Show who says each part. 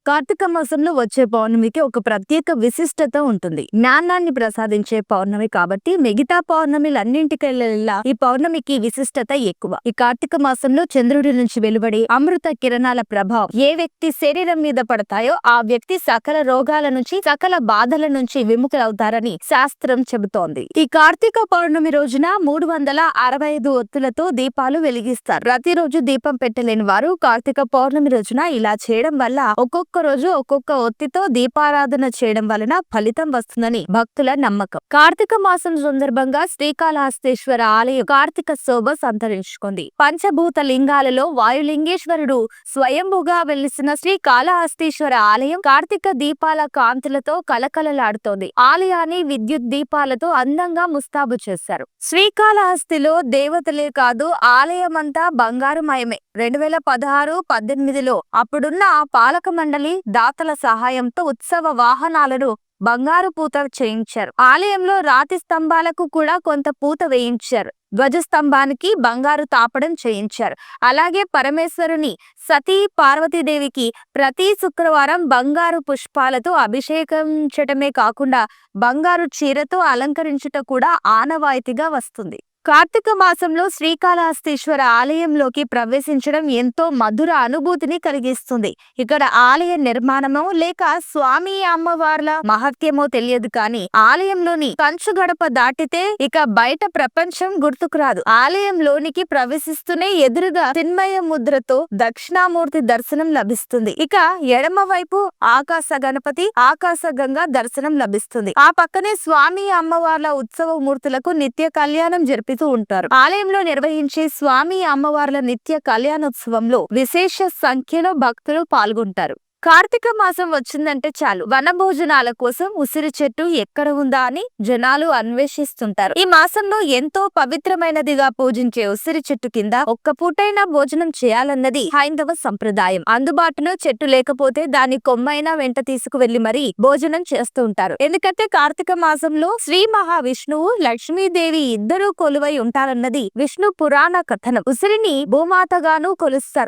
Speaker 1: కార్తీక మాసంలో వచ్చే పౌర్ణమికి ఒక ప్రత్యేక విశిష్టత ఉంటుంది. జ్ఞానాన్ని ప్రసాదించే పౌర్ణమి కాబట్టి మిగతా పౌర్ణమిలన్నింటికెల్లా ఈ పౌర్ణమికి విశిష్టత ఎక్కువ. ఈ కార్తీక మాసంలో చంద్రుడి నుంచి వెలువడే అమృత కిరణాల ప్రభావం ఏ వ్యక్తి శరీరం మీద పడతాయో ఆ వ్యక్తి సకల రోగాల నుంచి, సకల బాధల నుంచి విముక్తులవుతారని శాస్త్రం చెబుతోంది. ఈ కార్తీక పౌర్ణమి రోజున 365 ఒత్తులతో దీపాలు వెలిగిస్తారు. ప్రతిరోజు దీపం పెట్టలేని వారు కార్తీక పౌర్ణమి రోజున ఇలా చేయడం వల్ల ఒక్కొక్క రోజు ఒక్కొక్క ఒత్తితో దీపారాధన చేయడం వలన ఫలితం వస్తుందని భక్తుల నమ్మకం. కార్తీక మాసం సందర్భంగా శ్రీకాళహస్తీశ్వర ఆలయం కార్తీక శోభ సంతరించుకుంది. పంచభూత లింగాలలో వాయులింగేశ్వరుడు స్వయంభుగా వెలిసిన శ్రీకాళహస్తీశ్వర ఆలయం కార్తీక దీపాల కాంతులతో కలకలలాడుతోంది. ఆలయాన్ని విద్యుత్ దీపాలతో అందంగా ముస్తాబు చేశారు. శ్రీకాళహస్తిలో దేవతలే కాదు, ఆలయమంతా బంగారుమయమే. 2016-18లో అప్పుడున్న పాలక మండలి దాతల సహాయంతో ఉత్సవ వాహనాలను బంగారు పూత చేయించారు. ఆలయంలో రాతి స్తంభాలకు కూడా కొంత పూత వేయించారు. ధ్వజస్తంభానికి బంగారు తాపడం చేయించారు. అలాగే పరమేశ్వరుని సతీ పార్వతీదేవికి ప్రతి శుక్రవారం బంగారు పుష్పాలతో అభిషేకించటమే కాకుండా బంగారు చీరతో అలంకరించుట కూడా ఆనవాయితీగా వస్తుంది. కార్తీక మాసంలో శ్రీకాళహస్తీశ్వర ఆలయంలోకి ప్రవేశించడం ఎంతో మధుర అనుభూతిని కలిగిస్తుంది. ఇక్కడ ఆలయ నిర్మాణమో లేక స్వామి అమ్మవార్ల మహత్యమో తెలియదు, కానీ ఆలయంలోని కంచు గడప దాటితే ఇక బయట ప్రపంచం గుర్తుకు రాదు. ఆలయంలోనికి ప్రవేశిస్తూనే ఎదురుగా చిన్మయ ముద్రతో దక్షిణామూర్తి దర్శనం లభిస్తుంది. ఇక ఎడమ వైపు ఆకాశ గణపతి, ఆకాశ గంగా దర్శనం లభిస్తుంది. ఆ పక్కనే స్వామి అమ్మవార్ల ఉత్సవ మూర్తులకు నిత్య కళ్యాణం జరిపి ఉంటారు. ఆలయంలో నిర్వహించే స్వామి అమ్మవార్ల నిత్య కళ్యాణోత్సవంలో విశేష సంఖ్యలో భక్తులు పాల్గొంటారు. కార్తీక మాసం వచ్చిందంటే చాలు వన భోజనాల కోసం ఉసిరి చెట్టు ఎక్కడ ఉందా అని జనాలు అన్వేషిస్తుంటారు. ఈ మాసంలో ఎంతో పవిత్రమైనదిగా పూజించే ఉసిరి చెట్టు కింద ఒక్క పూటైనా భోజనం చేయాలన్నది హైందవ సంప్రదాయం. అందుబాటులో చెట్టు లేకపోతే దాని కొమ్మైనా వెంట తీసుకువెళ్లి మరీ భోజనం చేస్తూ ఉంటారు. ఎందుకంటే కార్తీక మాసంలో శ్రీ మహావిష్ణువు, లక్ష్మీదేవి ఇద్దరూ కొలువై ఉంటారన్నది విష్ణు పురాణ కథనం. ఉసిరిని భూమాతగాను కొలుస్తారు.